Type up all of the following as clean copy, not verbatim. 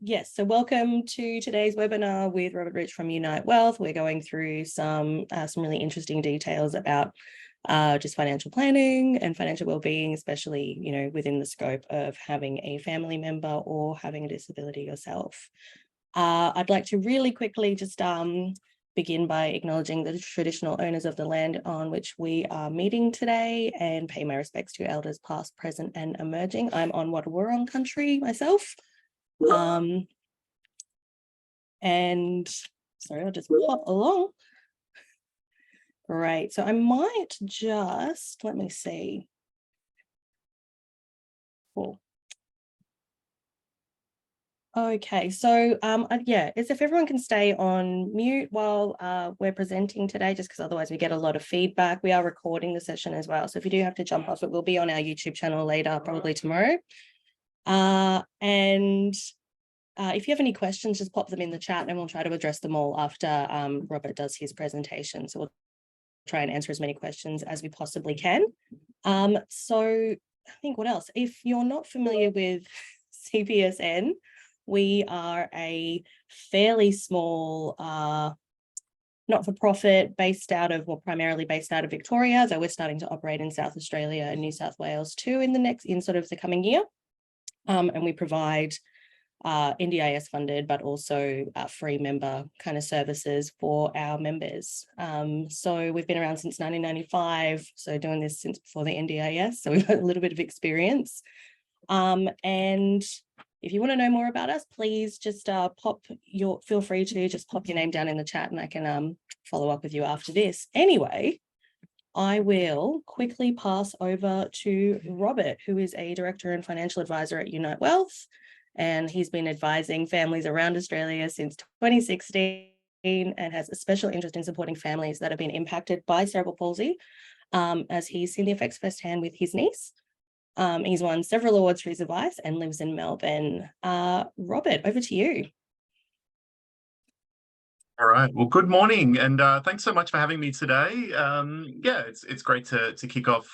Yes, so welcome to today's webinar with Robert Rich from Unite Wealth. We're going through some really interesting details about just financial planning and financial well-being, especially, within the scope of having a family member or having a disability yourself. I'd like to really quickly just begin by acknowledging the traditional owners of the land on which we are meeting today and pay my respects to elders past, present and emerging. I'm on Wadawurrung country myself. And sorry, I'll just pop along. Great, so I might just, let me see. Cool. Okay, so if everyone can stay on mute while we're presenting today, just because otherwise we get a lot of feedback. We are recording the session as well, so if you do have to jump off, it will be on our YouTube channel later, probably tomorrow. If you have any questions, just pop them in the chat and we'll try to address them all after Robert does his presentation. So we'll try and answer as many questions as we possibly can. So I think what else? If you're not familiar with CPSN, we are a fairly small not-for-profit primarily based out of Victoria, though we're starting to operate in South Australia and New South Wales too in the coming year. And we provide NDIS funded, but also free member kind of services for our members. So we've been around since 1995, so doing this since before the NDIS, so we've got a little bit of experience. And if you want to know more about us, please just feel free to just pop your name down in the chat and I can follow up with you after this. Anyway, I will quickly pass over to Robert, who is a director and financial advisor at Unite Wealth. And he's been advising families around Australia since 2016 and has a special interest in supporting families that have been impacted by cerebral palsy, as he's seen the effects firsthand with his niece. He's won several awards for his advice and lives in Melbourne. Robert, over to you. All right. Well, good morning, and thanks so much for having me today. It's great to kick off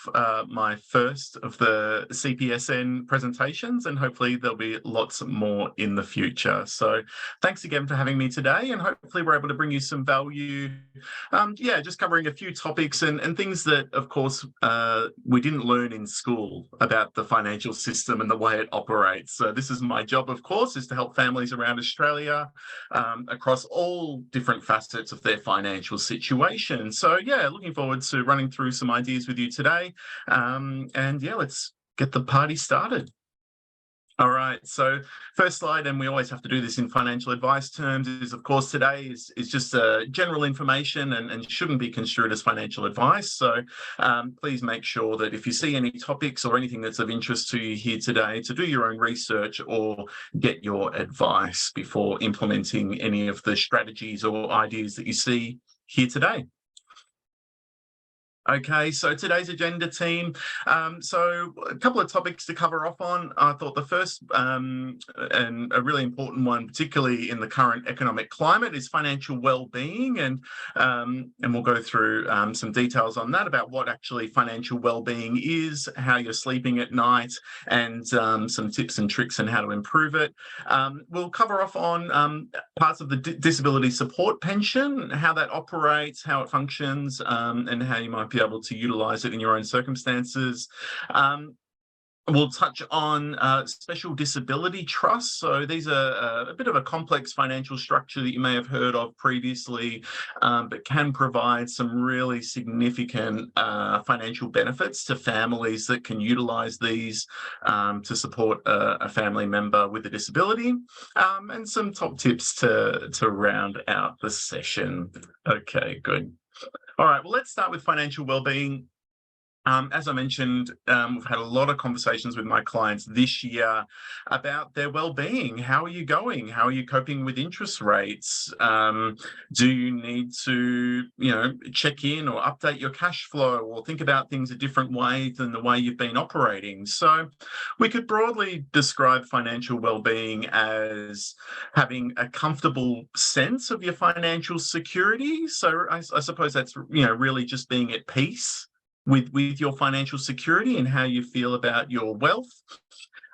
my first of the CPSN presentations, and hopefully there'll be lots more in the future. So thanks again for having me today, and hopefully we're able to bring you some value. Just covering a few topics and things that, of course, we didn't learn in school about the financial system and the way it operates. So this is my job, of course, is to help families around Australia across all different facets of their financial situation. So looking forward to running through some ideas with you today. Let's get the party started. All right, so first slide, and we always have to do this in financial advice terms, is of course today is just general information and shouldn't be construed as financial advice. So please make sure that if you see any topics or anything that's of interest to you here today, to do your own research or get your advice before implementing any of the strategies or ideas that you see here today. Okay, so today's agenda, team. So a couple of topics to cover off on. I thought the first and a really important one, particularly in the current economic climate, is financial well-being, and we'll go through some details on that about what actually financial well-being is, how you're sleeping at night, and some tips and tricks on how to improve it. We'll cover off on parts of the disability support pension, how that operates, how it functions, and how you might be able to utilize it in your own circumstances. We'll touch on special disability trusts. So these are a bit of a complex financial structure that you may have heard of previously, but can provide some really significant financial benefits to families that can utilize these to support a family member with a disability, and some top tips to round out the session. Okay, good. All right, well, let's start with financial well-being. As I mentioned, we've had a lot of conversations with my clients this year about their well-being. How are you going? How are you coping with interest rates? Do you need to, check in or update your cash flow or think about things a different way than the way you've been operating? So we could broadly describe financial well-being as having a comfortable sense of your financial security. So I suppose that's, really just being at peace with your financial security and how you feel about your wealth.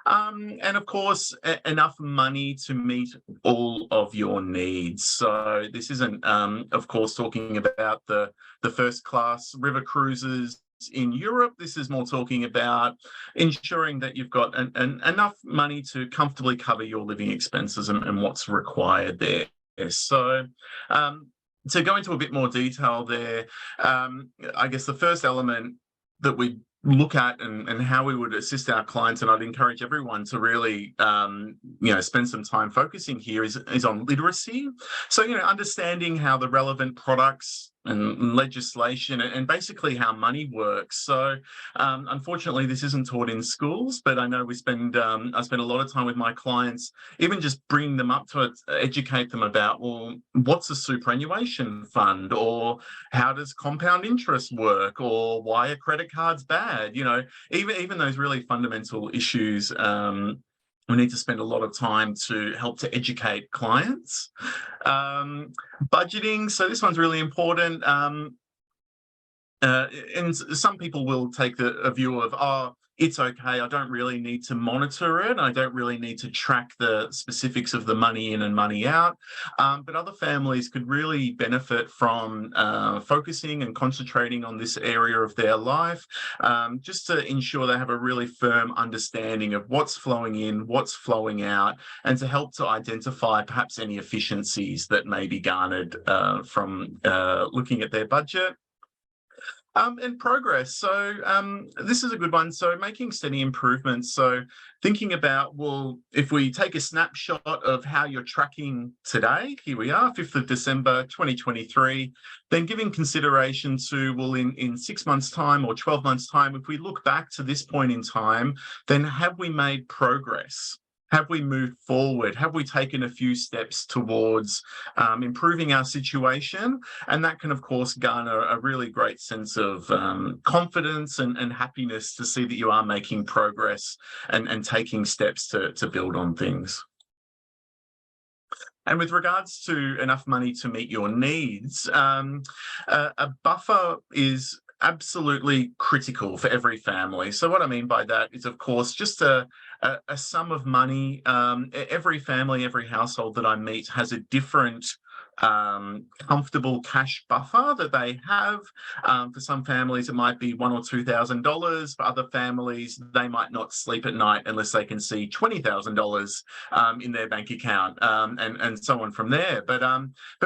And of course, enough money to meet all of your needs. So this isn't, of course, talking about the first class river cruises in Europe. This is more talking about ensuring that you've got enough money to comfortably cover your living expenses and what's required there. So to go into a bit more detail there, I guess the first element that we look at and how we would assist our clients, and I'd encourage everyone to really spend some time focusing here, is on literacy. So understanding how the relevant products and legislation and basically how money works. So unfortunately this isn't taught in schools, but I know I spend a lot of time with my clients, even just bringing them up to it, educate them about, well, what's a superannuation fund, or how does compound interest work, or why are credit cards bad? Even those really fundamental issues, we need to spend a lot of time to help to educate clients. Budgeting, so this one's really important. And some people will take a view of, oh, it's okay, I don't really need to monitor it, I don't really need to track the specifics of the money in and money out. But other families could really benefit from focusing and concentrating on this area of their life, just to ensure they have a really firm understanding of what's flowing in, what's flowing out, and to help to identify perhaps any efficiencies that may be garnered from looking at their budget. And progress. So this is a good one. So making steady improvements. So thinking about, well, if we take a snapshot of how you're tracking today, here we are, 5th of December, 2023, then giving consideration to, well, in 6 months' time or 12 months' time, if we look back to this point in time, then have we made progress? Have we moved forward? Have we taken a few steps towards improving our situation? And that can, of course, garner a really great sense of confidence and happiness to see that you are making progress and taking steps to build on things. And with regards to enough money to meet your needs, a buffer is absolutely critical for every family. So what I mean by that is, of course, just a sum of money. Every family, every household that I meet has a different comfortable cash buffer that they have. For some families, it might be $1,000 or $2,000. For other families, they might not sleep at night unless they can see $20,000 in their bank account, and so on from there. But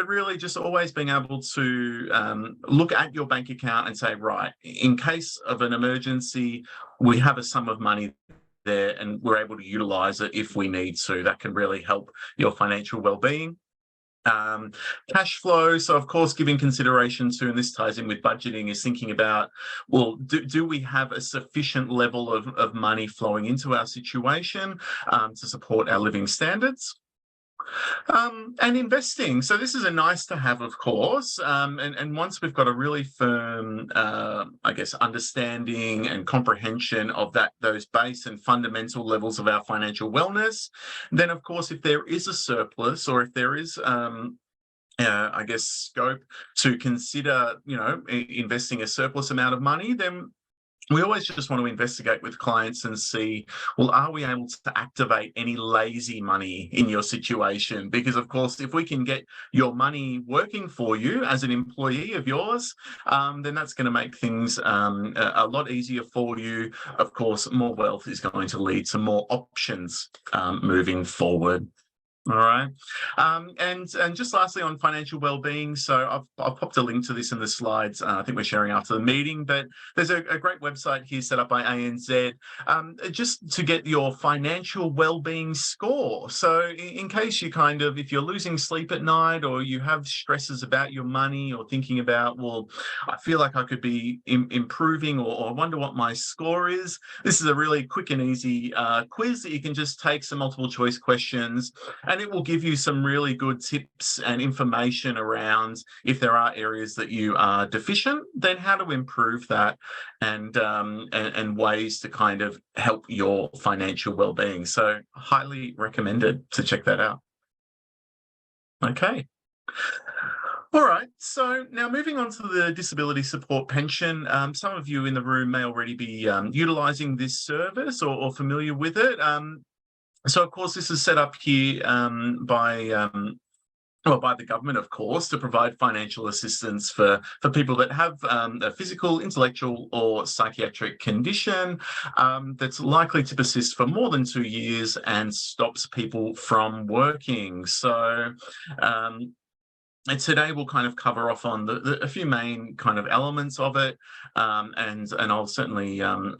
really, just always being able to look at your bank account and say, right, in case of an emergency, we have a sum of money there and we're able to utilize it if we need to. That can really help your financial well-being. Cash flow, so of course giving consideration to, and this ties in with budgeting, is thinking about, well, do we have a sufficient level of money flowing into our situation to support our living standards? And investing. So this is a nice to have, of course. And once we've got a really firm, understanding and comprehension of those base and fundamental levels of our financial wellness, then of course, if there is a surplus, or if there is scope to consider, investing a surplus amount of money, then we always just want to investigate with clients and see, well, are we able to activate any lazy money in your situation? Because, of course, if we can get your money working for you as an employee of yours, then that's going to make things a lot easier for you. Of course, more wealth is going to lead to more options moving forward. All right. And just lastly on financial well-being, so I've popped a link to this in the slides. I think we're sharing after the meeting, but there's a great website here set up by ANZ just to get your financial well-being score. So in case you if you're losing sleep at night, or you have stresses about your money, or thinking about, well, I feel like I could be improving, or I wonder what my score is, this is a really quick and easy quiz that you can just take, some multiple choice questions, and it will give you some really good tips and information around if there are areas that you are deficient, then how to improve that, and ways to kind of help your financial well-being. So highly recommended to check that out. Okay. All right, so now moving on to the disability support pension, some of you in the room may already be utilising this service or familiar with it. So, of course, this is set up here by the government, of course, to provide financial assistance for people that have a physical, intellectual, or psychiatric condition that's likely to persist for more than 2 years and stops people from working. So, and today we'll kind of cover off on a few main kind of elements of it, and I'll certainly I've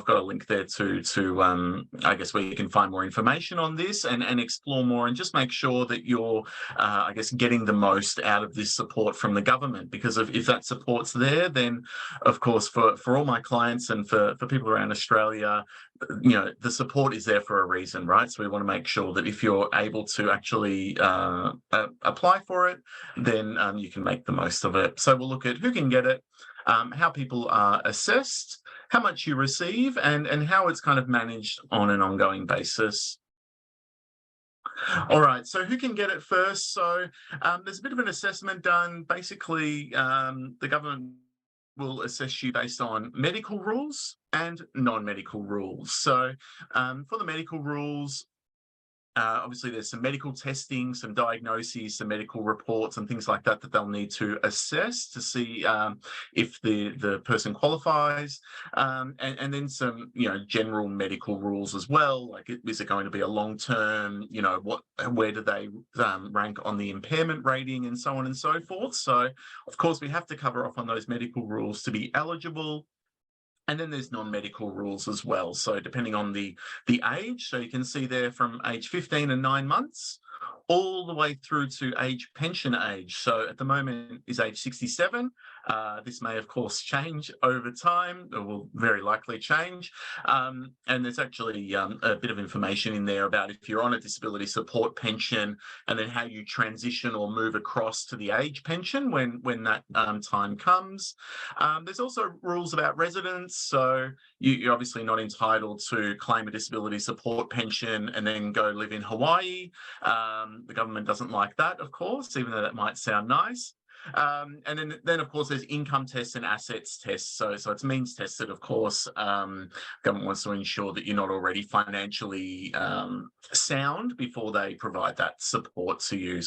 got a link there to I guess where you can find more information on this and explore more and just make sure that you're I guess getting the most out of this support from the government, because if that support's there, then of course for all my clients and for people around Australia, the support is there for a reason, right? So we want to make sure that if you're able to actually apply for it, then you can make the most of it. So we'll look at who can get it, how people are assessed, how much you receive, and how it's kind of managed on an ongoing basis. All right, so who can get it first? So there's a bit of an assessment done. Basically, the government will assess you based on medical rules and non-medical rules. So for the medical rules, obviously, there's some medical testing, some diagnoses, some medical reports and things like that they'll need to assess to see if the person qualifies, and then some general medical rules as well, like is it going to be a long-term, where do they rank on the impairment rating and so on and so forth. So of course we have to cover off on those medical rules to be eligible. And then there's non-medical rules as well. So depending on the age, so you can see there from age 15 and 9 months, all the way through to pension age. So at the moment is age 67. This may, of course, change over time, or will very likely change. And there's actually a bit of information in there about if you're on a disability support pension and then how you transition or move across to the age pension when that time comes. There's also rules about residence. So you're obviously not entitled to claim a disability support pension and then go live in Hawaii. The government doesn't like that, of course, even though that might sound nice. And then of course there's income tests and assets tests. So it's means tested, of course. Government wants to ensure that you're not already financially sound before they provide that support to you.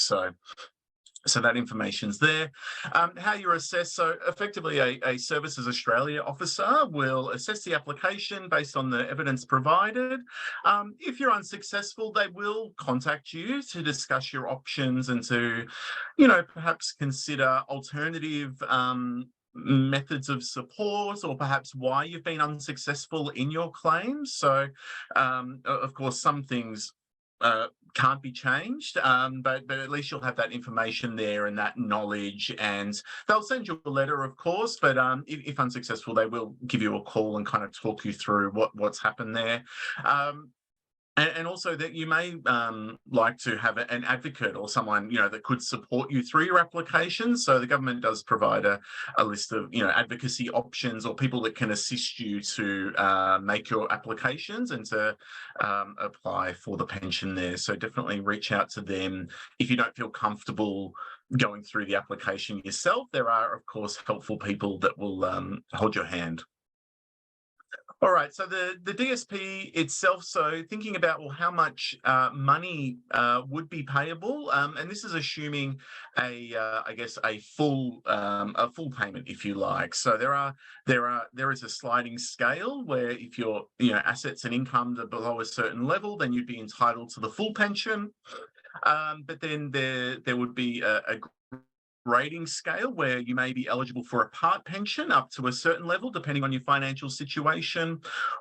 So that information's there. How you're assessed. So effectively a Services Australia officer will assess the application based on the evidence provided. If you're unsuccessful, they will contact you to discuss your options and to, perhaps consider alternative methods of support, or perhaps why you've been unsuccessful in your claims. So of course, some things can't be changed, but at least you'll have that information there and that knowledge, and they'll send you a letter, of course, but if unsuccessful, they will give you a call and kind of talk you through what's happened there. And also that you may like to have an advocate or someone, that could support you through your application. So the government does provide a list of, advocacy options or people that can assist you to make your applications and to apply for the pension there. So definitely reach out to them if you don't feel comfortable going through the application yourself. There are, of course, helpful people that will hold your hand. All right, so the DSP itself, so thinking about, well, how much money would be payable, and this is assuming I guess a full payment, if you like. So there is a sliding scale where if your assets and incomes are below a certain level, then you'd be entitled to the full pension. But then there would be a grading scale where you may be eligible for a part pension up to a certain level, depending on your financial situation,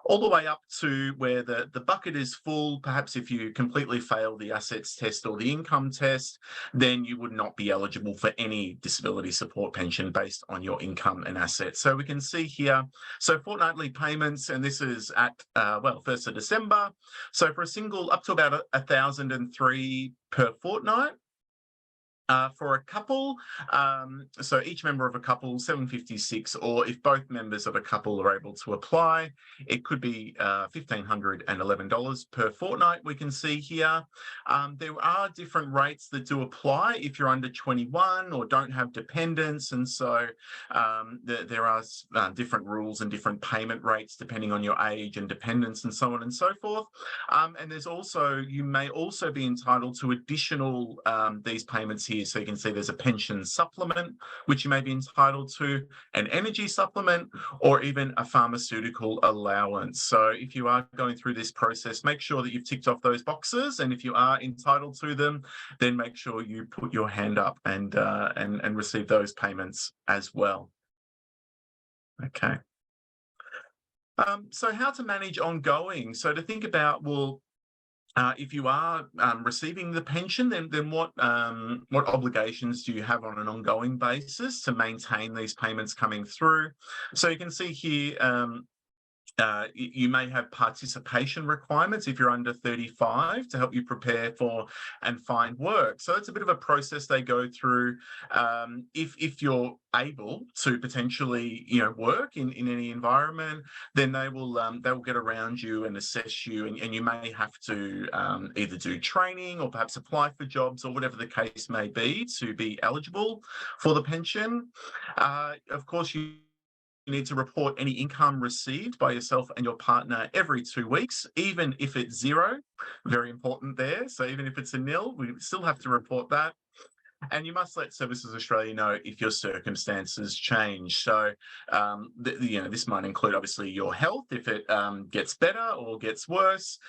all the way up to where the bucket is full. Perhaps if you completely fail the assets test or the income test, then you would not be eligible for any disability support pension based on your income and assets. So we can see here, so fortnightly payments, and this is at 1st of December. So for a single, up to about 1,003 per fortnight. For a couple, so each member of a couple, $756, or if both members of a couple are able to apply, it could be $1,511 per fortnight. We can see here there are different rates that do apply if you're under 21 or don't have dependents, and so there are different rules and different payment rates depending on your age and dependents and so on and so forth. And there's also, you may also be entitled to additional these payments here. So you can see there's a pension supplement, which you may be entitled to, an energy supplement, or even a pharmaceutical allowance. So if you are going through this process, make sure that you've ticked off those boxes. And if you are entitled to them, then make sure you put your hand up and receive those payments as well. Okay. So how to manage ongoing. So to think about, well, if you are receiving the pension, then what obligations do you have on an ongoing basis to maintain these payments coming through? So you can see here, you may have participation requirements if you're under 35 to help you prepare for and find work. So it's a bit of a process they go through. If you're able to potentially, work in any environment, then they will get around you and assess you, and you may have to either do training or perhaps apply for jobs or whatever the case may be to be eligible for the pension. Of course, you need to report any income received by yourself and your partner every 2 weeks, even if it's zero. Very important there. So even if it's a nil, we still have to report that. And you must let Services Australia know if your circumstances change. So, this might include obviously your health, if it gets better or gets worse,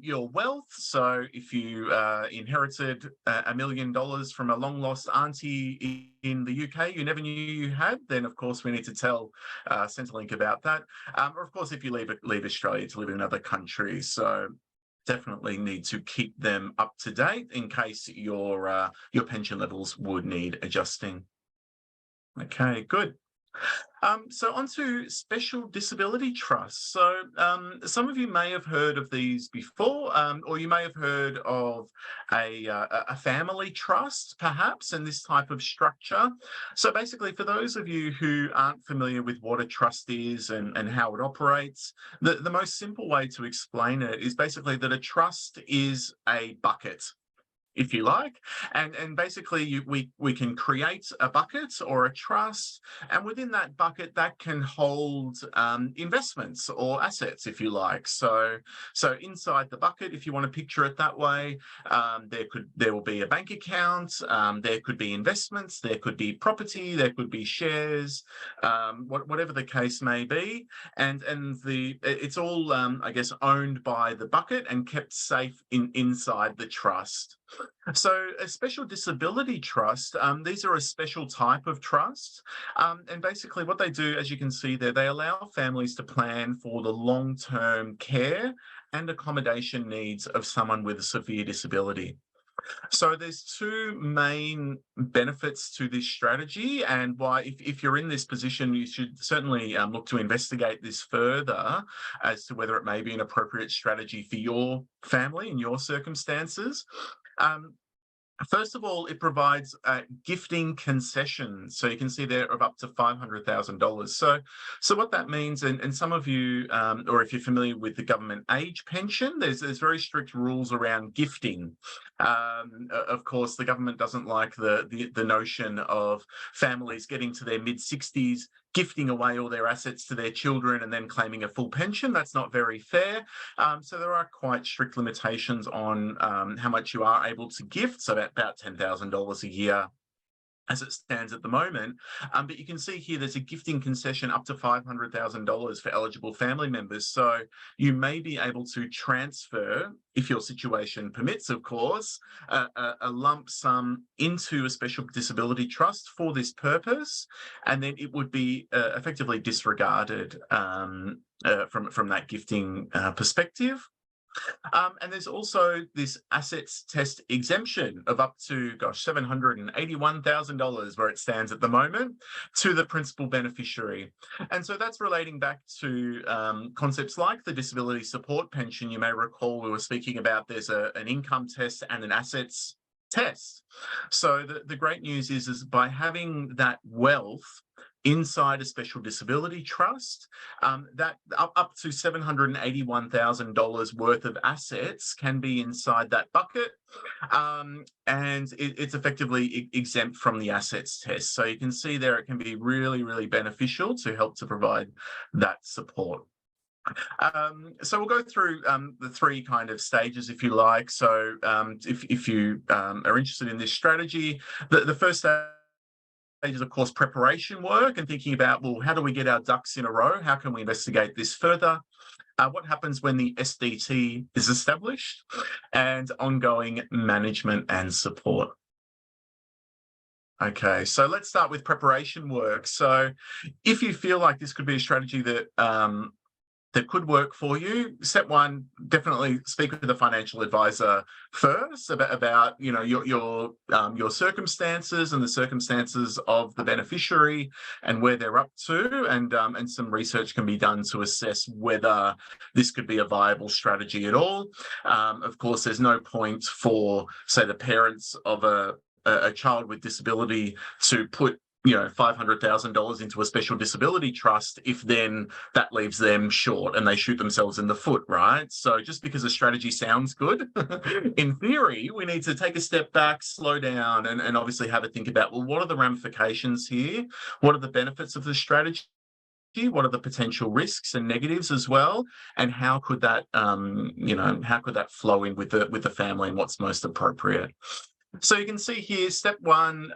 your wealth. So if you inherited $1 million from a long lost auntie in the UK you never knew you had, then of course we need to tell Centrelink about that. Or of course, if you leave Australia to live in another country. So definitely need to keep them up to date in case your pension levels would need adjusting. Okay, good. So on to special disability trusts. So some of you may have heard of these before, or you may have heard of a family trust, perhaps, in this type of structure. So basically, for those of you who aren't familiar with what a trust is and how it operates, the most simple way to explain it is basically that a trust is a bucket, if you like, and basically we can create a bucket or a trust, and within that bucket that can hold investments or assets, if you like. So inside the bucket, if you want to picture it that way, there will be a bank account, there could be investments, there could be property, there could be shares, whatever the case may be, and it's all I guess owned by the bucket and kept safe inside the trust. So a special disability trust, these are a special type of trust. And basically what they do, as you can see there, they allow families to plan for the long-term care and accommodation needs of someone with a severe disability. So there's two main benefits to this strategy, and why if you're in this position, you should certainly look to investigate this further as to whether it may be an appropriate strategy for your family and your circumstances. First of all, it provides gifting concessions. So you can see there of up to $500,000. So what that means, and some of you, or if you're familiar with the government age pension, there's very strict rules around gifting. Of course, the government doesn't like the notion of families getting to their mid-60s, gifting away all their assets to their children and then claiming a full pension. That's not very fair. So there are quite strict limitations on how much you are able to gift. So about $10,000 a year as it stands at the moment. But you can see here there's a gifting concession up to $500,000 for eligible family members. So you may be able to transfer, if your situation permits, of course, a lump sum into a special disability trust for this purpose, and then it would be effectively disregarded from that gifting perspective. And there's also this assets test exemption of up to, $781,000 where it stands at the moment to the principal beneficiary. And so that's relating back to concepts like the disability support pension. You may recall we were speaking about there's an income test and an assets test. So the great news is by having that wealth inside a special disability trust, that up to $781,000 worth of assets can be inside that bucket, and it's effectively exempt from the assets test. So you can see there it can be really, really beneficial to help to provide that support. So we'll go through the three kind of stages, if you like. So if you are interested in this strategy, the first stage is, of course, preparation work and thinking about, well, how do we get our ducks in a row? How can we investigate this further? What happens when the SDT is established? And ongoing management and support. Okay, so let's start with preparation work. So if you feel like this could be a strategy that that could work for you, step one, definitely speak with a financial advisor first about your circumstances and the circumstances of the beneficiary and where they're up to, and some research can be done to assess whether this could be a viable strategy at all. Of course, there's no point for, say, the parents of a child with disability to put $500,000 into a special disability trust if then that leaves them short and they shoot themselves in the foot, right? So just because a strategy sounds good, in theory, we need to take a step back, slow down, and obviously have a think about, well, what are the ramifications here? What are the benefits of the strategy? What are the potential risks and negatives as well? And how could that, how could that flow in with the family and what's most appropriate? So you can see here, step one,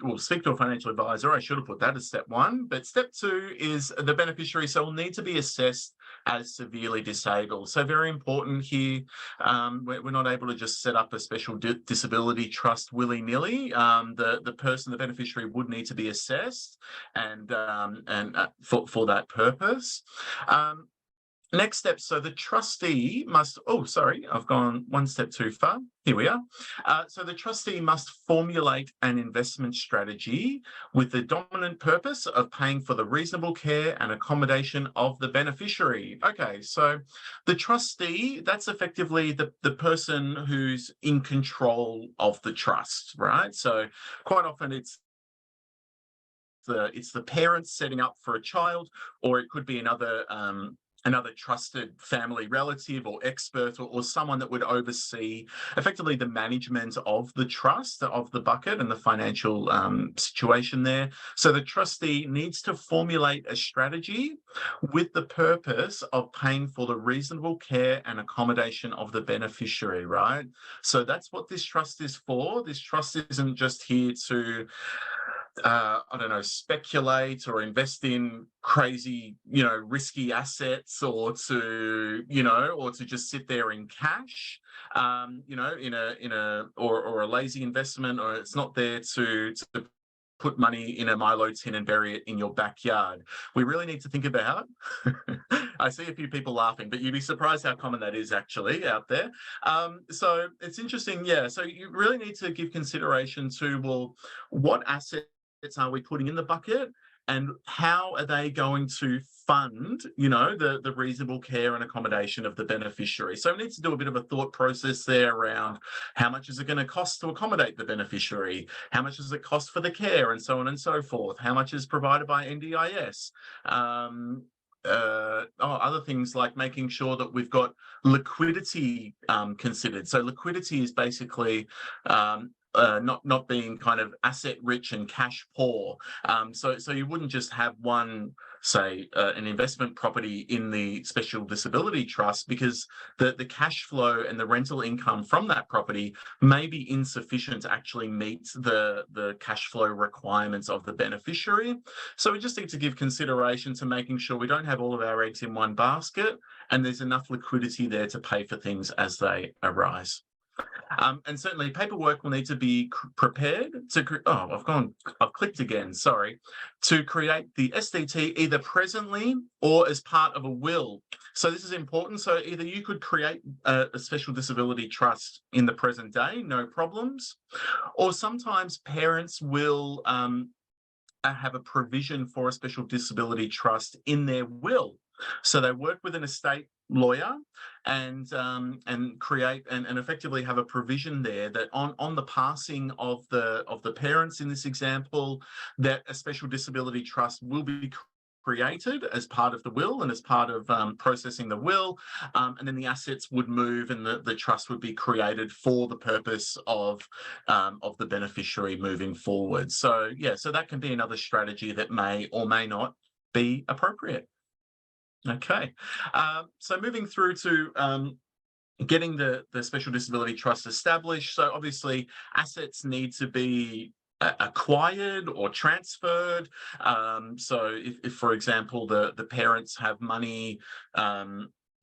we'll speak to a financial advisor. I should have put that as step one. But step two is the beneficiary. So will need to be assessed as severely disabled. So very important here. We're not able to just set up a special disability trust willy-nilly. The beneficiary would need to be assessed and for that purpose. Next step, so the trustee must, I've gone one step too far. Here we are. So the trustee must formulate an investment strategy with the dominant purpose of paying for the reasonable care and accommodation of the beneficiary. Okay, so the trustee, that's effectively the person who's in control of the trust, right? So quite often it's the parents setting up for a child, or it could be another trusted family relative or expert or someone that would oversee effectively the management of the trust, of the bucket and the financial situation there. So the trustee needs to formulate a strategy with the purpose of paying for the reasonable care and accommodation of the beneficiary, right? So that's what this trust is for. This trust isn't just here to speculate or invest in crazy, risky assets, or to just sit there in cash, in a lazy investment, or it's not there to put money in a Milo tin and bury it in your backyard. We really need to think about, I see a few people laughing, but you'd be surprised how common that is actually out there. So it's interesting, yeah. So you really need to give consideration to, well, what assets are we putting in the bucket, and how are they going to fund, the reasonable care and accommodation of the beneficiary? So we need to do a bit of a thought process there around how much is it going to cost to accommodate the beneficiary? How much does it cost for the care, and so on and so forth? How much is provided by NDIS? Other things like making sure that we've got liquidity considered. So liquidity is basically not being kind of asset rich and cash poor. So you wouldn't just have one, say, an investment property in the special disability trust, because the cash flow and the rental income from that property may be insufficient to actually meet the cash flow requirements of the beneficiary. So we just need to give consideration to making sure we don't have all of our eggs in one basket, and there's enough liquidity there to pay for things as they arise. And certainly paperwork will need to be prepared to, I've clicked again, sorry, to create the SDT either presently or as part of a will. So this is important. So either you could create a special disability trust in the present day, no problems, or sometimes parents will have a provision for a special disability trust in their will. So they work with an estate lawyer and create and effectively have a provision there that on the passing of the parents in this example, that a special disability trust will be created as part of the will and as part of processing the will, and then the assets would move and the trust would be created for the purpose of the beneficiary moving forward. So yeah, so that can be another strategy that may or may not be appropriate. Okay, so moving through to getting the special disability trust established. So obviously assets need to be acquired or transferred. So if, for example, the parents have money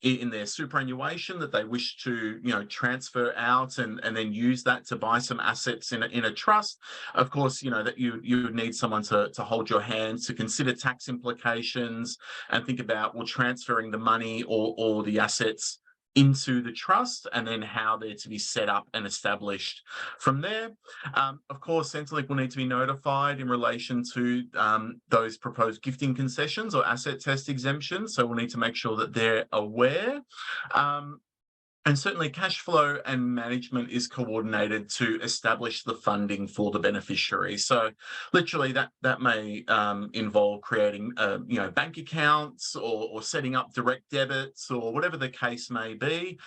in their superannuation that they wish to, transfer out and then use that to buy some assets in a trust, of course, that you would need someone to hold your hand, to consider tax implications and think about, well, transferring the money or the assets into the trust and then how they're to be set up and established from there. Of course, Centrelink will need to be notified in relation to those proposed gifting concessions or asset test exemptions. So we'll need to make sure that they're aware. And certainly cash flow and management is coordinated to establish the funding for the beneficiary. So literally that may involve creating bank accounts or setting up direct debits or whatever the case may be,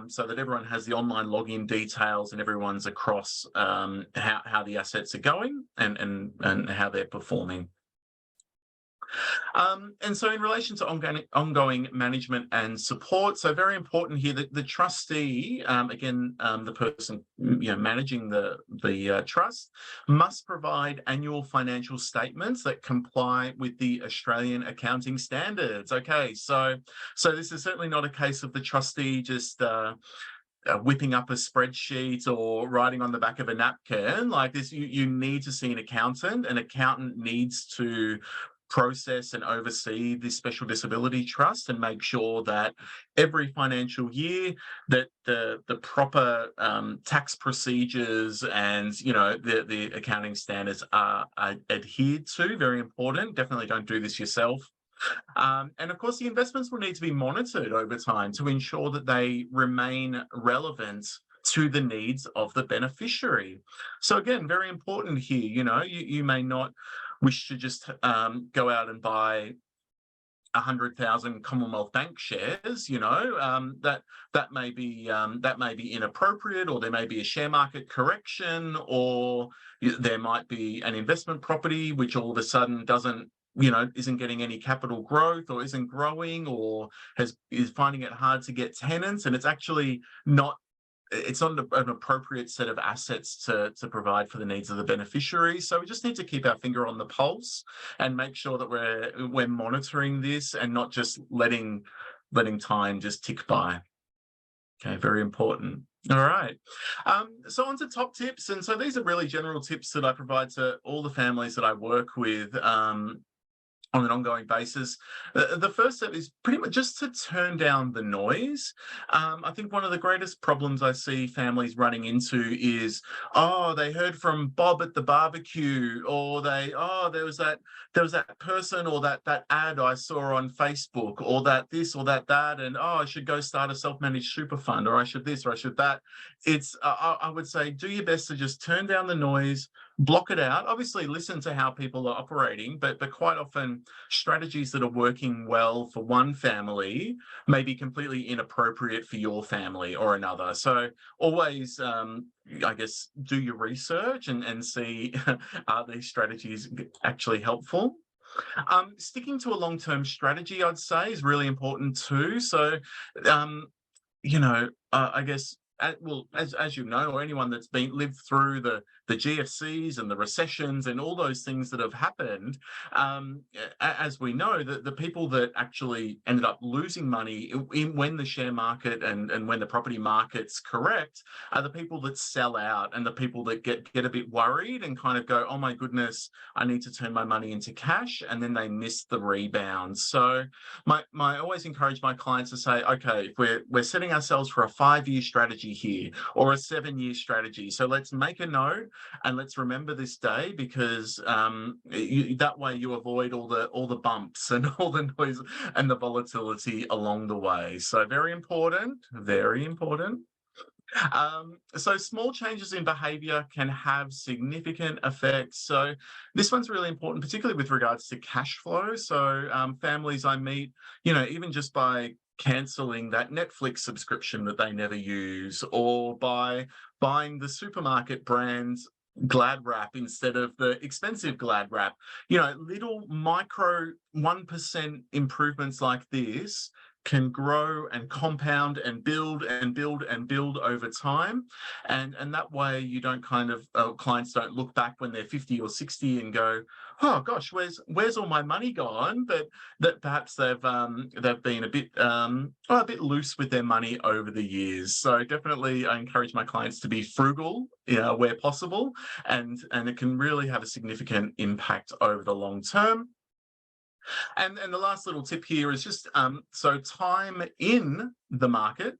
so that everyone has the online login details and everyone's across how the assets are going and how they're performing. And so in relation to ongoing management and support, so very important here that the trustee, the person managing the trust, must provide annual financial statements that comply with the Australian accounting standards. Okay, so this is certainly not a case of the trustee just whipping up a spreadsheet or writing on the back of a napkin like this. You need to see an accountant. An accountant needs to process and oversee this special disability trust and make sure that every financial year that the proper tax procedures and the accounting standards are adhered to. Very important. Definitely don't do this yourself. And of course, the investments will need to be monitored over time to ensure that they remain relevant to the needs of the beneficiary. So again, very important here, you may not wish to just go out and buy 100,000 Commonwealth Bank shares, that may be inappropriate, or there may be a share market correction, or there might be an investment property which all of a sudden isn't getting any capital growth or isn't growing or is finding it hard to get tenants, and it's actually not an appropriate set of assets to provide for the needs of the beneficiary. So we just need to keep our finger on the pulse and make sure that we're monitoring this and not just letting time just tick by. Okay, very important. All right. So on to top tips. And so these are really general tips that I provide to all the families that I work with on an ongoing basis. The first step is pretty much just to turn down the noise. I think one of the greatest problems I see families running into is, they heard from Bob at the barbecue, or there was that person, or that ad I saw on Facebook, or that this or that, and I should go start a self-managed super fund, or I should this or I should that. It's I would say do your best to just turn down the noise, block it out. Obviously listen to how people are operating, but quite often strategies that are working well for one family may be completely inappropriate for your family or another. So always, do your research and see are these strategies actually helpful. Sticking to a long-term strategy, I'd say, is really important too. So, as you know, or anyone that's lived through the GFCs and the recessions and all those things that have happened, as we know, the people that actually ended up losing money when the share market and when the property market's correct are the people that sell out and the people that get a bit worried and kind of go, oh my goodness, I need to turn my money into cash, and then they miss the rebound. So I always encourage my clients to say, okay, if we're setting ourselves for a 5-year strategy here or a 7-year strategy, so let's make a note and let's remember this day, because that way you avoid all the bumps and all the noise and the volatility along the way. So very important, very important. So small changes in behavior can have significant effects. So this one's really important, particularly with regards to cash flow. So families I meet, even just by cancelling that Netflix subscription that they never use, or by buying the supermarket brand's Glad wrap instead of the expensive Glad wrap, little micro 1% improvements like this can grow and compound and build and build and build over time. And that way you don't clients don't look back when they're 50 or 60 and go, oh gosh, where's all my money gone? But that perhaps they've been a bit loose with their money over the years. So definitely I encourage my clients to be frugal, where possible, and it can really have a significant impact over the long term. And the last little tip here is just so time in the market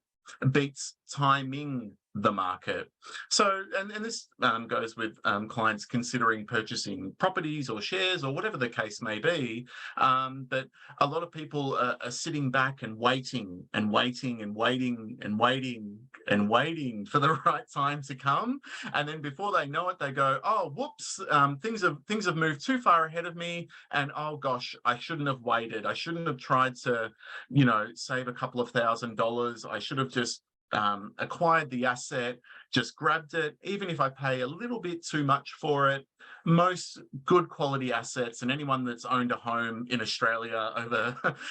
beats timing the market. So, and this goes with clients considering purchasing properties or shares or whatever the case may be. But a lot of people are sitting back and waiting and waiting and waiting and waiting and waiting for the right time to come. And then before they know it, they go, oh, whoops, things have moved too far ahead of me. And oh gosh, I shouldn't have waited. I shouldn't have tried to, save a couple of $1,000s. I should have just acquired the asset, just grabbed it, even if I pay a little bit too much for it. Most good quality assets, and anyone that's owned a home in Australia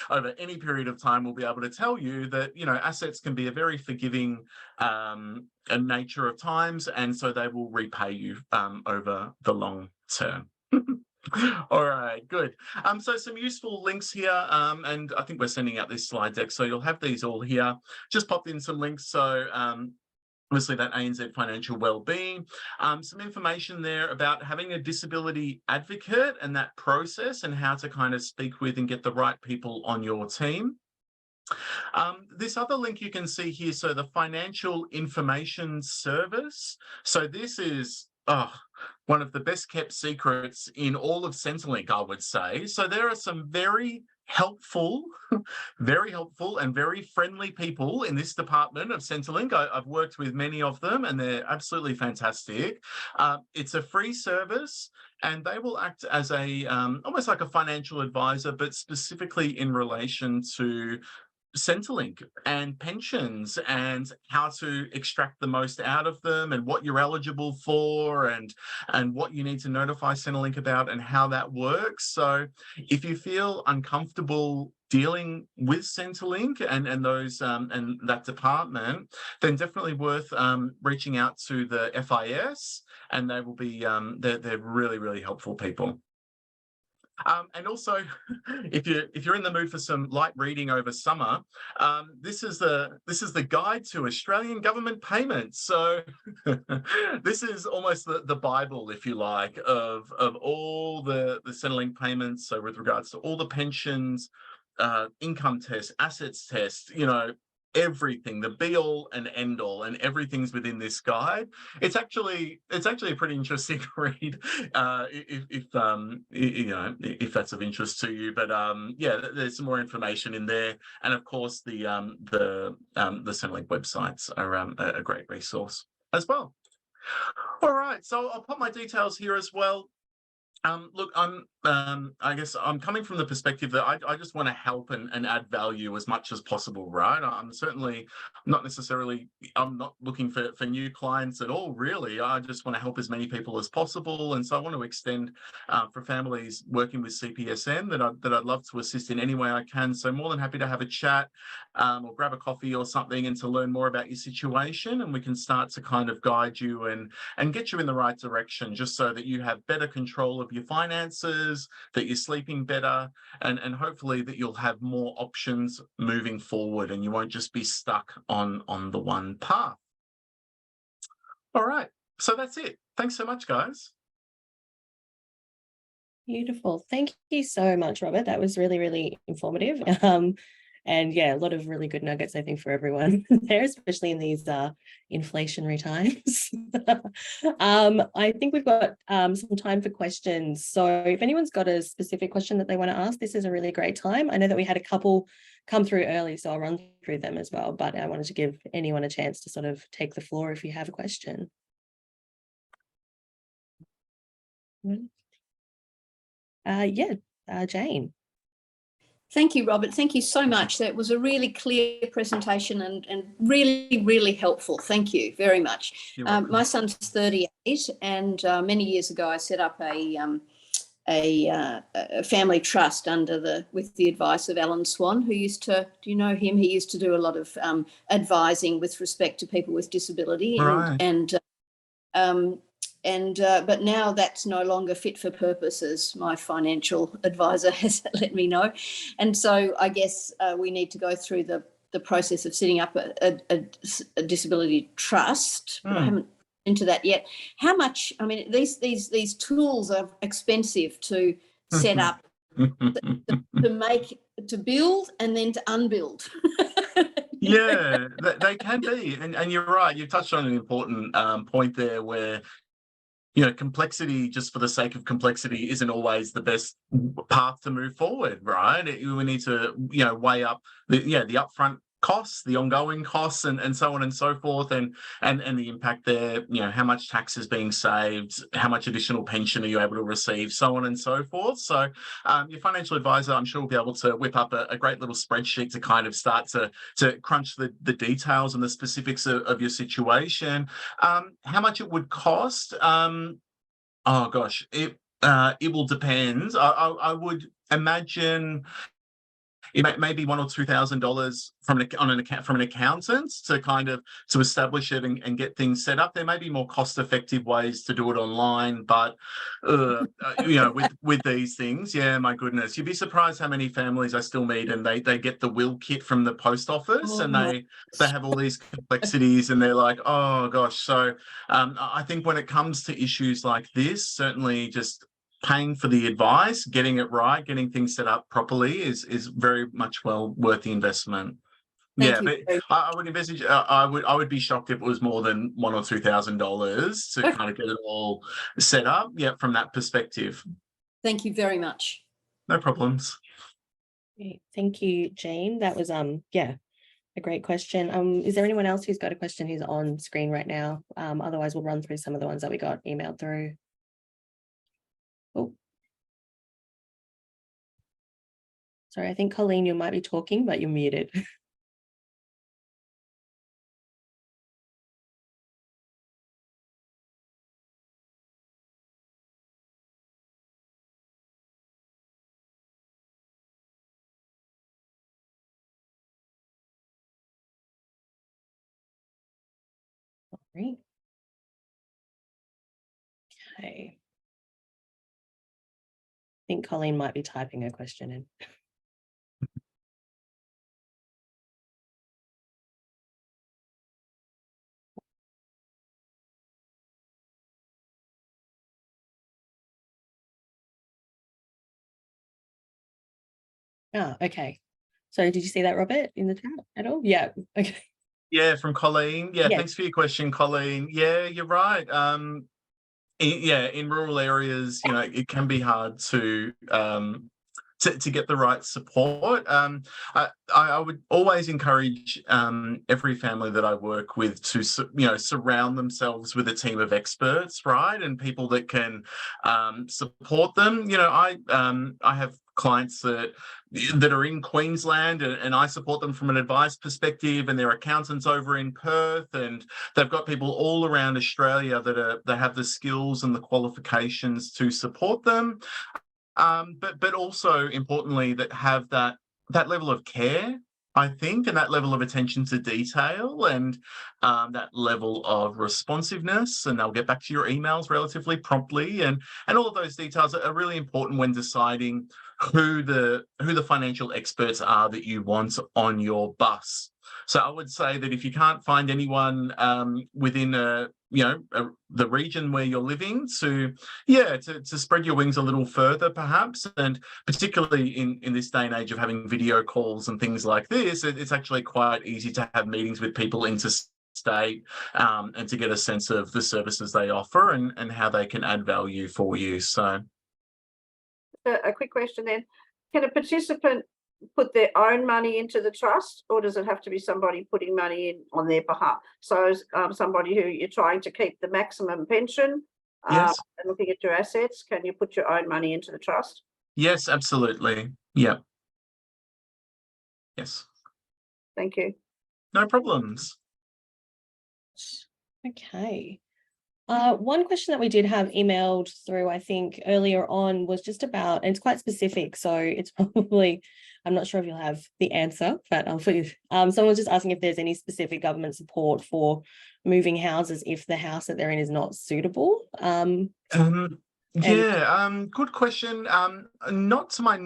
over any period of time will be able to tell you that assets can be a very forgiving nature of times, and so they will repay you over the long term. All right, good. So some useful links here, and I think we're sending out this slide deck, so you'll have these all here. Just popped in some links. So obviously that ANZ Financial Wellbeing, some information there about having a disability advocate and that process and how to kind of speak with and get the right people on your team. This other link you can see here, so the Financial Information Service. So this is one of the best kept secrets in all of Centrelink, I would say. So there are some very helpful and very friendly people in this department of Centrelink. I've worked with many of them and they're absolutely fantastic. It's a free service and they will act as a almost like a financial advisor, but specifically in relation to Centrelink and pensions and how to extract the most out of them and what you're eligible for and what you need to notify Centrelink about and how that works. So if you feel uncomfortable dealing with Centrelink and those and that department, then definitely worth reaching out to the FIS, and they will be they're really, really helpful people. And also, if you're in the mood for some light reading over summer, this is the guide to Australian government payments. So this is almost the Bible, if you like, of all the Centrelink payments. So with regards to all the pensions, income tests, assets tests, everything, the be all and end all, and everything's within this guide. It's actually a pretty interesting read, if that's of interest to you. But yeah, there's some more information in there, and of course the Centrelink websites are a great resource as well. All right, so I'll put my details here as well. Look, I guess I'm coming from the perspective that I just want to help and add value as much as possible, right? I'm not looking for new clients at all, really. I just want to help as many people as possible. And so I want to extend for families working with CPSN that I'd love to assist in any way I can. So more than happy to have a chat or grab a coffee or something and to learn more about your situation. And we can start to kind of guide you and get you in the right direction, just so that you have better control of your finances, that you're sleeping better, and hopefully that you'll have more options moving forward and you won't just be stuck on the one path. All right, so that's it. Thanks so much, guys. Beautiful. Thank you so much, Robert. That was really, really informative. And yeah, a lot of really good nuggets, I think, for everyone there, especially in these inflationary times. I think we've got some time for questions. So if anyone's got a specific question that they want to ask, this is a really great time. I know that we had a couple come through early, so I'll run through them as well. But I wanted to give anyone a chance to sort of take the floor if you have a question. Jane. Thank you, Robert. Thank you so much. That was a really clear presentation and really, really helpful. Thank you very much. My son's 38, and many years ago I set up a family trust with the advice of Alan Swan, who used to, do you know him? He used to do a lot of advising with respect to people with disability, but now that's no longer fit for purpose, as my financial advisor has let me know. And so I guess we need to go through the process of setting up a disability trust. But I haven't into that yet. How much? I mean, these tools are expensive to set up, to build, and then to unbuild. Yeah, they can be, and you're right. You touched on an important point there, where complexity just for the sake of complexity isn't always the best path to move forward, right? We need to, weigh up the upfront costs, the ongoing costs, and so on and so forth, and the impact there. How much tax is being saved, how much additional pension are you able to receive, so on and so forth. So your financial advisor, I'm sure, will be able to whip up a great little spreadsheet to kind of start to crunch the details and the specifics of your situation. How much it would cost? Oh gosh, it will depend. I would imagine it may be $1,000 or $2,000 from an accountant to establish it and get things set up. There may be more cost-effective ways to do it online, but with these things, yeah, my goodness, you'd be surprised how many families I still meet, and they get the will kit from the post office, and they have all these complexities, and they're like, oh gosh. So I think when it comes to issues like this, certainly just paying for the advice, getting it right, getting things set up properly is very much well worth the investment. But I would envisage, I would be shocked if it was more than $1,000 or $2,000 to kind of get it all set up. Yeah, from that perspective. Thank you very much. No problems. Great. Thank you, Jane. That was a great question. Is there anyone else who's got a question who's on screen right now? Otherwise, we'll run through some of the ones that we got emailed through. Oh, sorry, I think Colleen, you might be talking, but you're muted. All right. Okay. I think Colleen might be typing a question in. Oh, okay. So did you see that, Robert, in the chat at all? Yeah. Okay. Yeah, from Colleen. Yeah, thanks for your question, Colleen. Yeah, you're right. In rural areas, it can be hard to get the right support. I would always encourage every family that I work with to surround themselves with a team of experts, right, and people that can support them. I have clients that are in Queensland, and I support them from an advice perspective, and they're accountants over in Perth, and they've got people all around Australia that have the skills and the qualifications to support them. But also importantly, that have that level of care, I think, and that level of attention to detail, and that level of responsiveness, and they'll get back to your emails relatively promptly, and all of those details are really important when deciding who the financial experts are that you want on your bus. So I would say that if you can't find anyone within the region where you're living, to spread your wings a little further, perhaps, and particularly in this day and age of having video calls and things like this, it's actually quite easy to have meetings with people interstate and to get a sense of the services they offer and how they can add value for you. So, a quick question then: can a participant put their own money into the trust, or does it have to be somebody putting money in on their behalf? So somebody who you're trying to keep the maximum pension yes. and looking at your assets, can you put your own money into the trust? Yes, absolutely. Yeah. Yes. Thank you. No problems. Okay. One question that we did have emailed through, I think, earlier on was just about, and it's quite specific, so it's probably, I'm not sure if you'll have the answer, but I'll put you. Someone was just asking if there's any specific government support for moving houses if the house that they're in is not suitable. Good question. Not to my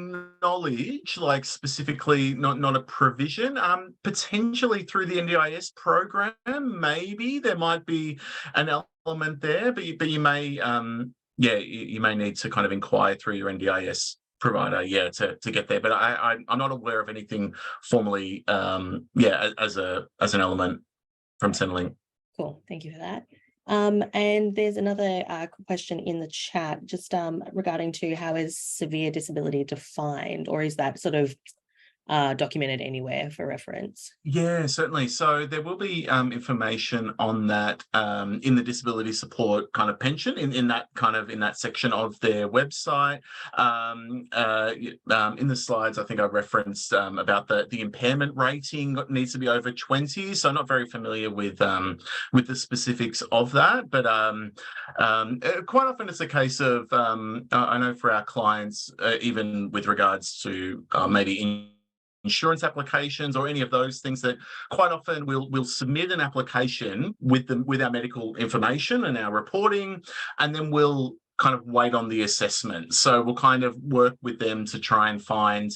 knowledge, like specifically, not a provision. Potentially through the NDIS program, maybe there might be an element there, but you may, you may need to kind of inquire through your NDIS provider, to get there. But I'm not aware of anything formally, as an element from Centrelink. Cool, thank you for that. And there's another question in the chat just regarding to how is severe disability defined, or is that sort of documented anywhere for reference? Yeah, certainly. So there will be information on that in the disability support kind of pension in that section of their website. In the slides, I think I referenced about the impairment rating needs to be over 20. So I'm not very familiar with the specifics of that, but quite often it's a case of I know for our clients, even with regards to maybe insurance applications or any of those things, that quite often we'll submit an application with our medical information and our reporting, and then we'll kind of wait on the assessment. So we'll kind of work with them to try and find,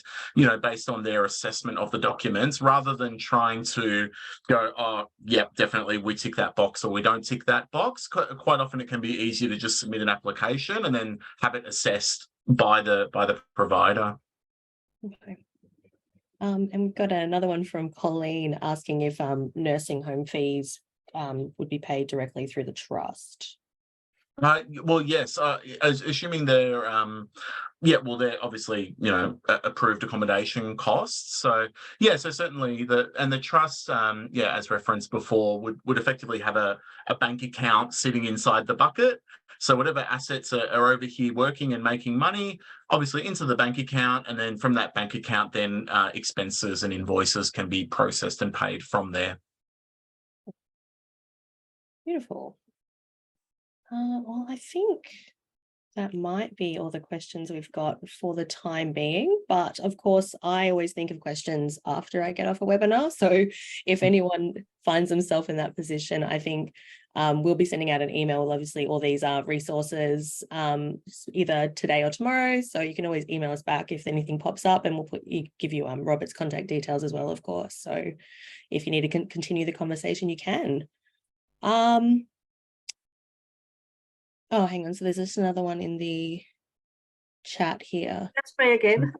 based on their assessment of the documents, rather than trying to go, oh, yeah, definitely we tick that box or we don't tick that box. Quite often it can be easier to just submit an application and then have it assessed by the provider. Okay. And we've got another one from Colleen asking if nursing home fees would be paid directly through the trust. Well, yes, assuming they're they're obviously approved accommodation costs. So so certainly the trust as referenced before would effectively have a bank account sitting inside the bucket. So whatever assets are over here working and making money, obviously into the bank account, and then from that bank account, then expenses and invoices can be processed and paid from there. Beautiful. Well, I think that might be all the questions we've got for the time being, but of course, I always think of questions after I get off a webinar. So if anyone finds themselves in that position, I think we'll be sending out an email with obviously all these resources either today or tomorrow. So you can always email us back if anything pops up, and we'll give you Robert's contact details as well, of course. So if you need to continue the conversation, you can. Oh, hang on. So there's just another one in the chat here. That's me again.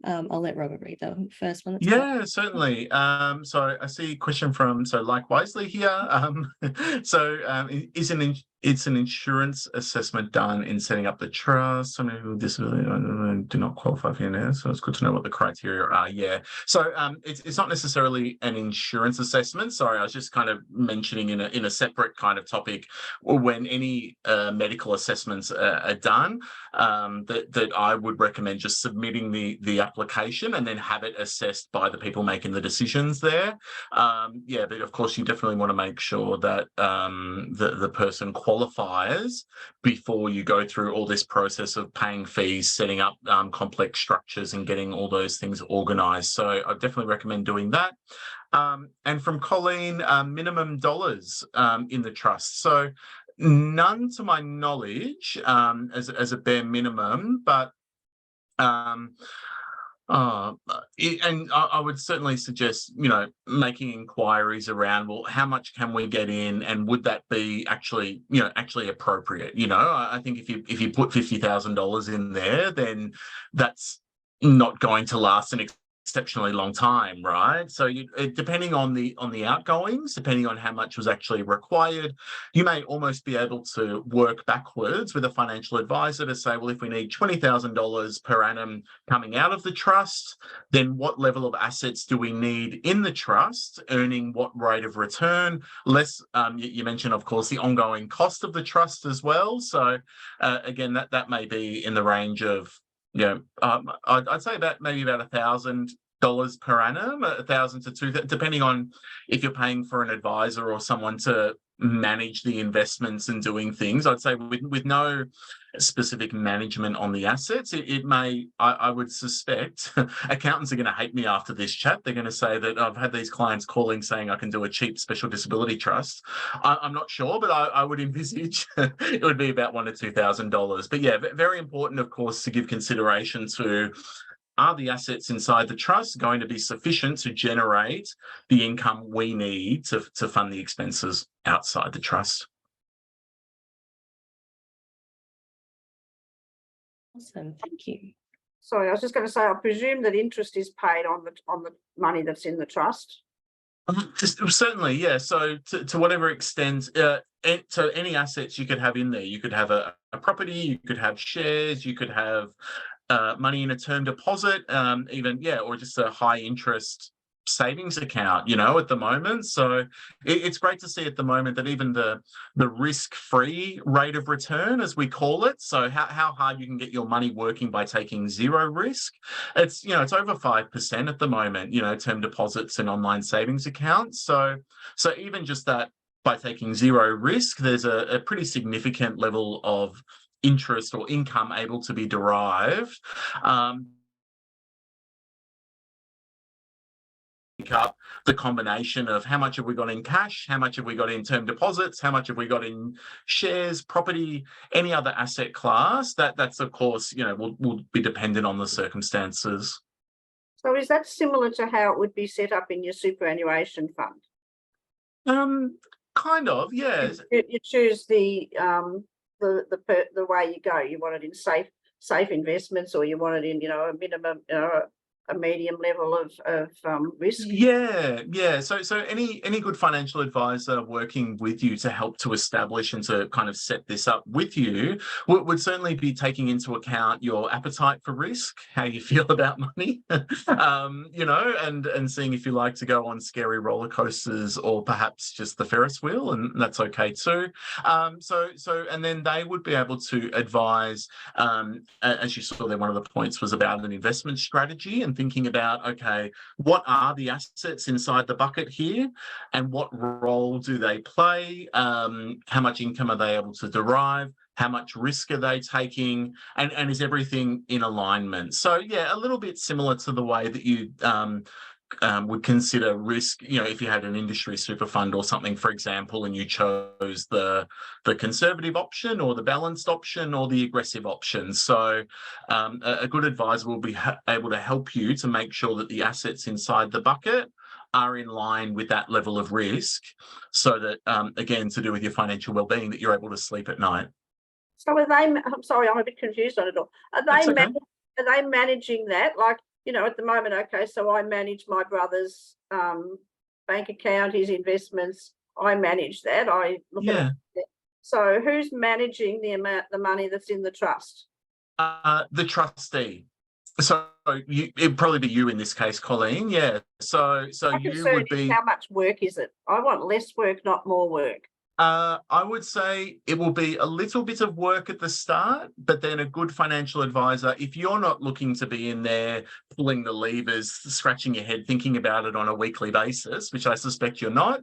I'll let Robert read the first one. Yeah, certainly. So I see a question from Likewise here. It's an insurance assessment done in setting up the trust. Some who disability do not qualify for it, so it's good to know what the criteria are. Yeah. So it's not necessarily an insurance assessment. Sorry, I was just kind of mentioning in a separate kind of topic, when any medical assessments are done, that I would recommend just submitting the application and then have it assessed by the people making the decisions there. But of course you definitely want to make sure that the person qualifies before you go through all this process of paying fees, setting up complex structures and getting all those things organized. So I definitely recommend doing that. And from Colleen, minimum dollars in the trust. So none to my knowledge as a bare minimum, but And I would certainly suggest, making inquiries around, well, how much can we get in, and would that be actually appropriate? I think if you put $50,000 in there, then that's not going to last an exceptionally long time, right? So depending on the outgoings, depending on how much was actually required, you may almost be able to work backwards with a financial advisor to say, well, if we need $20,000 per annum coming out of the trust, then what level of assets do we need in the trust, earning what rate of return? Less, you mentioned, of course, the ongoing cost of the trust as well. So again, that may be in the range of, I'd say maybe about $1,000 per annum, 1,000 to 2,000, depending on if you're paying for an advisor or someone to manage the investments and doing things. I'd say with no specific management on the assets, it may, I would suspect, accountants are going to hate me after this chat. They're going to say that I've had these clients calling saying I can do a cheap special disability trust. I'm not sure, but I would envisage it would be about $1,000 to $2,000. But yeah, very important, of course, to give consideration to, are the assets inside the trust going to be sufficient to generate the income we need to fund the expenses outside the trust? Awesome, thank you. Sorry, I was just going to say, I presume that interest is paid on the money that's in the trust. Certainly, yeah. So to whatever extent, so any assets you could have in there, you could have a property, you could have shares, you could have money in a term deposit, or just a high interest savings account, at the moment. So it's great to see at the moment that even the risk-free rate of return, as we call it, so how hard you can get your money working by taking zero risk, it's over 5% at the moment, term deposits and online savings accounts. So even just that, by taking zero risk, there's a pretty significant level of interest or income able to be derived. Up the combination of how much have we got in cash, how much have we got in term deposits, how much have we got in shares, property, any other asset class, that's of course, will be dependent on the circumstances. So is that similar to how it would be set up in your superannuation fund? Kind of, yeah. You choose the way you go. You want it in safe investments, or you want it in, a minimum, a medium level of risk. Yeah. So any good financial advisor working with you to help to establish and to kind of set this up with you would certainly be taking into account your appetite for risk, how you feel about money, and seeing if you like to go on scary roller coasters or perhaps just the Ferris wheel, and that's okay too. And then they would be able to advise, as you saw there, one of the points was about an investment strategy and thinking about, okay, what are the assets inside the bucket here, and what role do they play? How much income are they able to derive? How much risk are they taking? And is everything in alignment? So yeah, a little bit similar to the way that you would consider risk, if you had an industry super fund or something, for example, and you chose the conservative option or the balanced option or the aggressive option. So a good advisor will be able to help you to make sure that the assets inside the bucket are in line with that level of risk, so that, again, to do with your financial well-being, that you're able to sleep at night. So I'm sorry, I'm a bit confused on it all. Are they managing that? Like, at the moment, okay, so I manage my brother's bank account, his investments. I manage that. I look at it. So who's managing the money that's in the trust? The trustee. So it'd probably be you in this case, Colleen. Yeah. So you would be. How much work is it? I want less work, not more work. I would say it will be a little bit of work at the start, but then a good financial advisor, if you're not looking to be in there pulling the levers, scratching your head, thinking about it on a weekly basis, which I suspect you're not,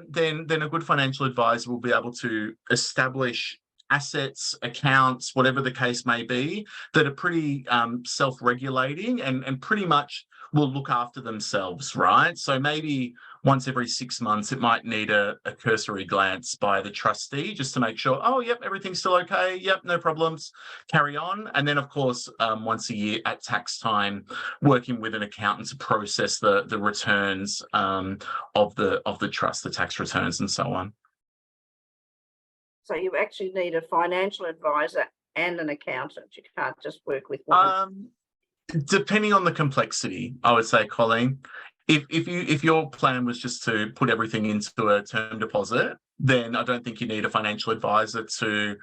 then a good financial advisor will be able to establish assets, accounts, whatever the case may be, that are pretty self-regulating and pretty much will look after themselves, right? So maybe once every 6 months, it might need a cursory glance by the trustee just to make sure, oh, yep, everything's still okay. Yep, no problems. Carry on. And then, of course, once a year at tax time, working with an accountant to process the returns of the trust, the tax returns and so on. So you actually need a financial advisor and an accountant. You can't just work with one. Depending on the complexity, I would say, Colleen, if your plan was just to put everything into a term deposit, then I don't think you need a financial advisor to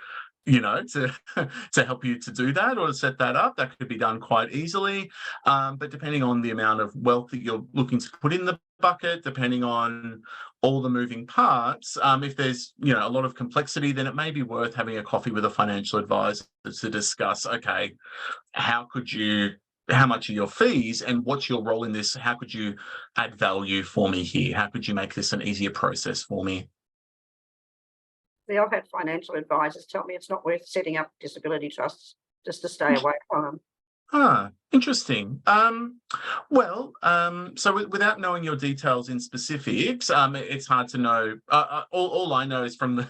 help you to do that or to set that up. That could be done quite easily. But depending on the amount of wealth that you're looking to put in the bucket, depending on all the moving parts, if there's a lot of complexity, then it may be worth having a coffee with a financial advisor to discuss, okay, how much are your fees and what's your role in this? How could you add value for me here? How could you make this an easier process for me? I've had financial advisors tell me it's not worth setting up disability trusts just to stay away from them. Interesting. So without knowing your details in specifics, it's hard to know. All I know is from the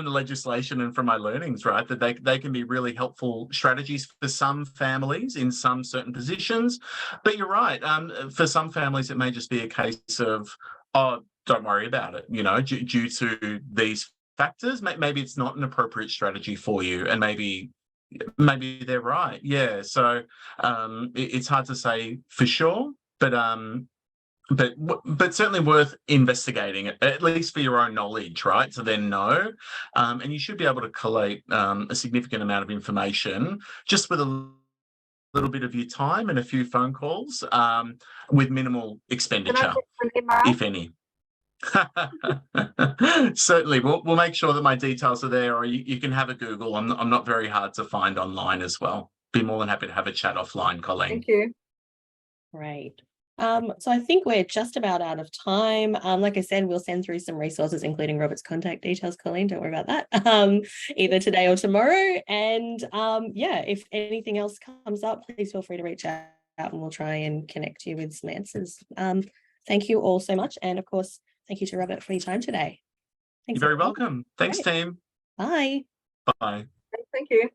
legislation and from my learnings, right, that they can be really helpful strategies for some families in some certain positions. But you're right. For some families, it may just be a case of, oh, don't worry about it. Due to these factors, maybe it's not an appropriate strategy for you, and maybe they're right. Yeah. So it's hard to say for sure, but certainly worth investigating, at least for your own knowledge, right? To then know, and you should be able to collate a significant amount of information just with a little bit of your time and a few phone calls, with minimal expenditure, if any. Certainly, we'll make sure that my details are there, or you can have a Google. I'm not very hard to find online as well. Be more than happy to have a chat offline, Colleen. Thank you. Great. So I think we're just about out of time. Like I said, we'll send through some resources, including Robert's contact details, Colleen. Don't worry about that. Either today or tomorrow. And if anything else comes up, please feel free to reach out and we'll try and connect you with some answers. Thank you all so much. And of course, thank you to Robert for your time today. Thanks. You're very welcome. Thanks, team. Bye. Bye. Thank you.